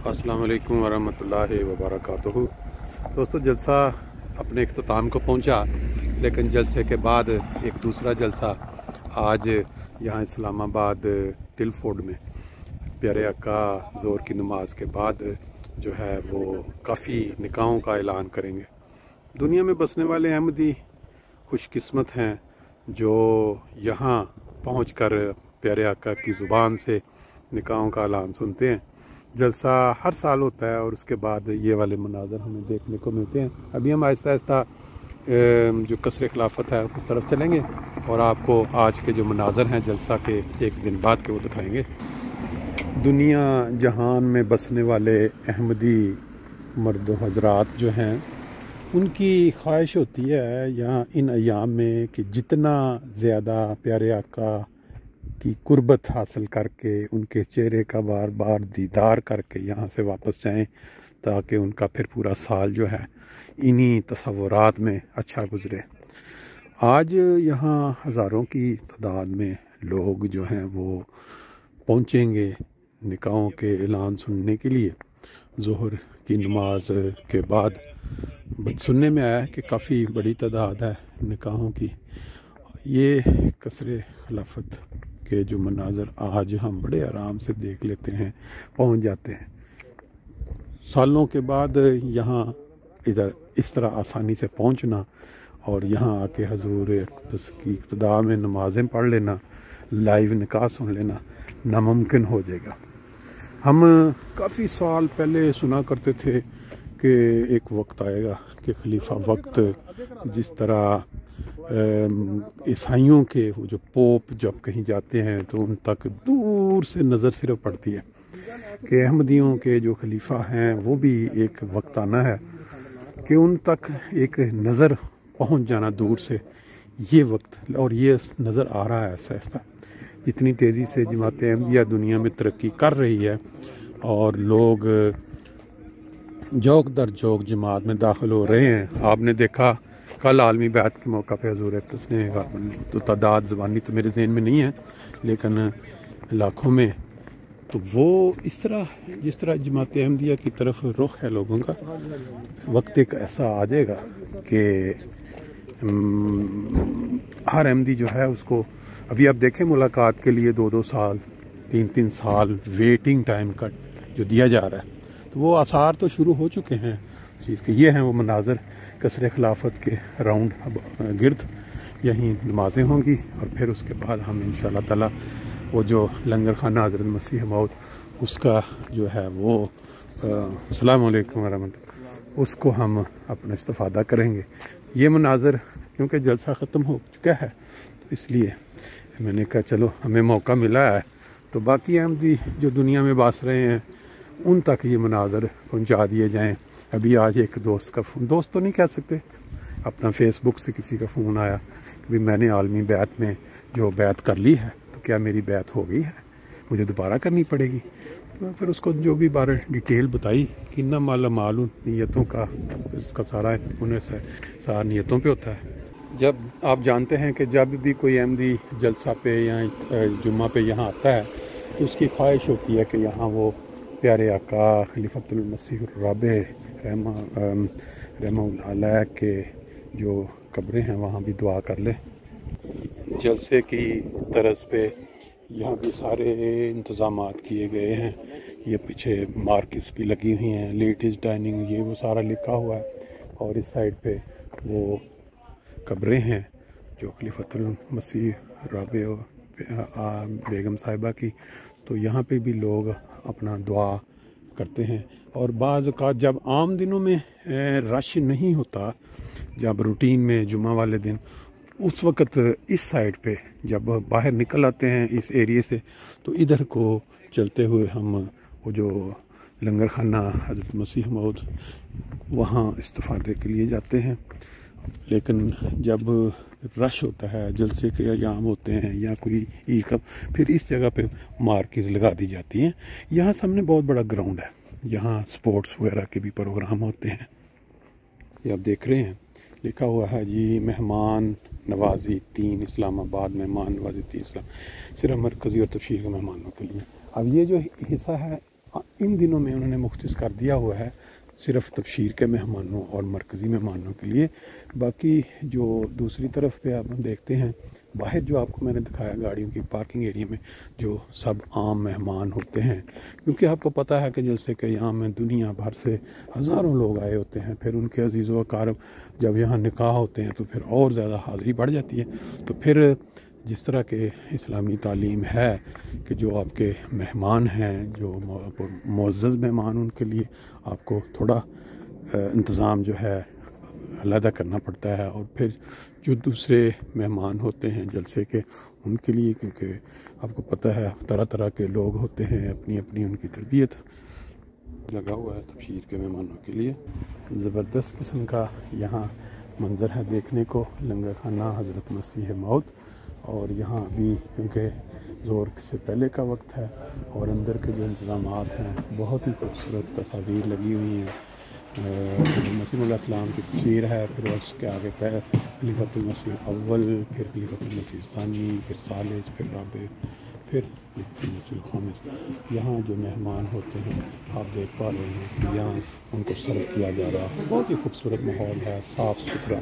अस्सलाम वालेकुम वरहमतुल्लाहि वबरकातुहू। दोस्तों, जलसा अपने इख्तिताम को पहुंचा, लेकिन जलसे के बाद एक दूसरा जलसा आज यहाँ इस्लामाबाद टिलफोर्ड में प्यारे आका ज़ोर की नमाज के बाद जो है वो काफ़ी निकाहों का ऐलान करेंगे। दुनिया में बसने वाले अहमदी खुशकिस्मत हैं जो यहाँ पहुंचकर प्यारे आका की ज़ुबान से निकाहों का ऐलान सुनते हैं। जलसा हर साल होता है और उसके बाद ये वाले मनाज़र हमें देखने को मिलते हैं। अभी हम आहिस्ता आहिस्ता जो कसर खिलाफत है उस तरफ चलेंगे और आपको आज के जो मनाज़र हैं जलसा के एक दिन बाद के वो दिखाएंगे। दुनिया जहान में बसने वाले अहमदी मर्द हज़रात जो हैं उनकी ख्वाहिश होती है यहाँ इन अयाम में कि जितना ज़्यादा प्यारे आका की कुर्बत हासिल करके उनके चेहरे का बार बार दीदार करके यहाँ से वापस जाएं, ताकि उनका फिर पूरा साल जो है इन्हीं तसव्वुरात में अच्छा गुज़रे। आज यहाँ हज़ारों की तादाद में लोग जो हैं वो पहुँचेंगे निकाहों के ऐलान सुनने के लिए। ज़ोहर की नमाज के बाद सुनने में आया कि काफ़ी बड़ी तादाद है निकाहों की। ये कसरे खिलाफत के जो मनाज़र आज हम बड़े आराम से देख लेते हैं, पहुंच जाते हैं। सालों के बाद यहाँ इधर इस तरह आसानी से पहुंचना और यहाँ आके हजूर की इक़्तिदा में नमाज़ें पढ़ लेना, लाइव निकाह सुन लेना नामुमकिन हो जाएगा। हम काफ़ी साल पहले सुना करते थे कि एक वक्त आएगा कि खलीफा वक्त जिस तरह ईसाइयों के वो जो पोप जब कहीं जाते हैं तो उन तक दूर से नज़र सिर्फ पड़ती है कि अहमदियों के जो खलीफा हैं वो भी एक वक्त आना है कि उन तक एक नज़र पहुंच जाना दूर से। ये वक्त और ये नज़र आ रहा है ऐसा ऐसा इतनी तेज़ी से जमात अहमदिया दुनिया में तरक्की कर रही है और लोग जोक दर जोक जमात में दाखिल हो रहे हैं। आपने देखा कल आलमी बैत के मौका पे हजूर ने तो तादाद ज़बानी तो मेरे ज़हन में नहीं है लेकिन लाखों में, तो वो इस तरह जिस तरह जमात अहमदिया की तरफ रुख है लोगों का, वक्त एक ऐसा आ जाएगा कि हर अहमदी जो है उसको अभी आप देखें मुलाकात के लिए 2-2 साल 3-3 साल वेटिंग टाइम का जो दिया जा रहा है, तो वो आसार तो शुरू हो चुके हैं चीज़ के। ये हैं वो मनाज़र कसर खिलाफत के राउंड गिर्द यहीं नमाज़ें होंगी और फिर उसके बाद हम इंशाअल्लाह ताला वो जो लंगर खाना हज़रत मसीह मौद उसका जो है वो अस्सलामु अलैकुम वरहमतुल्लाह उसको हम अपना इस्तिफ़ादा करेंगे। ये मनाज़र क्योंकि जलसा ख़त्म हो चुका है तो इसलिए मैंने कहा चलो हमें मौका मिला है तो बाकी अहमदी जो दुनिया में बस रहे हैं उन तक ये मनाज़र पहुँचा दिए जाएँ। अभी आज एक दोस्त का फ़ोन, दोस्त तो नहीं कह सकते, अपना फेसबुक से किसी का फ़ोन आया कि भाई मैंने आलमी बैत में जो बैत कर ली है तो क्या मेरी बैत हो गई है, मुझे दोबारा करनी पड़ेगी। तो फिर उसको जो भी बारे डिटेल बताई कि ना मालूम नीयतों का इसका सारा उन्हें सारा नीयतों पे होता है। जब आप जानते हैं कि जब भी कोई अहमदी जलसा पे या जुम्मा पे यहाँ आता है तो उसकी ख्वाहिश होती है कि यहाँ वो प्यारे आका खलीफतुल मसीह राबे रहमतुल्लाह के जो कब्रें हैं वहाँ भी दुआ कर ले। जलसे की तरस पे यहाँ भी सारे इंतज़ामात किए गए हैं। ये पीछे मार्किस भी लगी हुई हैं, लेडीज़ डाइनिंग ये वो सारा लिखा हुआ है और इस साइड पे वो कब्रें हैं जो खलीफतुल मसीह राबे बेगम साहिबा की। तो यहाँ पे भी लोग अपना दुआ करते हैं और बाज़ औक़ात जब आम दिनों में रश नहीं होता, जब रूटीन में जुमा वाले दिन, उस वक़्त इस साइड पे जब बाहर निकल आते हैं इस एरिए से तो इधर को चलते हुए हम वो जो लंगर खाना हज़रत मसीह मौद वहाँ इस्तिफ़ादे के लिए जाते हैं। लेकिन जब रश होता है, जलसे के अयाम होते हैं या कोई ईद का, फिर इस जगह पे मार्किज़ लगा दी जाती हैं। यहाँ सामने बहुत बड़ा ग्राउंड है, यहाँ स्पोर्ट्स वगैरह के भी प्रोग्राम होते हैं। ये आप देख रहे हैं लिखा हुआ है जी मेहमान नवाजी 3 इस्लामाबाद, मेहमान नवाजी 3 इस्लाम सिर्फ मरकज़ी और तफसील के मेहमानों के लिए। अब ये जो हिस्सा है इन दिनों में उन्होंने मुख्तस कर दिया हुआ है सिर्फ तबशीर के मेहमानों और मरकज़ी मेहमानों के लिए। बाकी जो दूसरी तरफ पे आप देखते हैं बाहर जो आपको मैंने दिखाया गाड़ियों की पार्किंग एरिया में जो सब आम मेहमान होते हैं, क्योंकि आपको पता है कि जैसे कि यहाँ में दुनिया भर से हज़ारों लोग आए होते हैं, फिर उनके अजीज़ व अकारब जब यहाँ निकाह होते हैं तो फिर और ज़्यादा हाज़री बढ़ जाती है। तो फिर जिस तरह के इस्लामी तालीम है कि जो आपके मेहमान हैं, जो मुअज़्ज़ज़ मेहमान, उनके लिए आपको थोड़ा इंतज़ाम जो है अलहदा करना पड़ता है। और फिर जो दूसरे मेहमान होते हैं जलसे के, उनके लिए, क्योंकि आपको पता है तरह तरह के लोग होते हैं, अपनी अपनी उनकी तरबियत लगा हुआ है तबशीर के मेहमानों के लिए। ज़बरदस्त किस्म का यहाँ मंज़र है देखने को, लंगर खाना हज़रत मसीह मौत। और यहाँ अभी क्योंकि ज़ोर से पहले का वक्त है और अंदर के जो इंतज़ामात हैं बहुत ही खूबसूरत तस्वीर लगी हुई हैं। मसीह अलैहिस्सलाम की तस्वीर है, फिर उसके आगे खलीफतुल मसीह अव्वल, फिर खलीफतुल मसीह सानी, फिर सालिस, फिर राबे, फिर मसीह खामिस। यहाँ जो मेहमान होते हैं आप देख पा रहे हैं कि यहाँ उनको सर्व किया जा रहा है। बहुत ही खूबसूरत माहौल है, साफ़ सुथरा।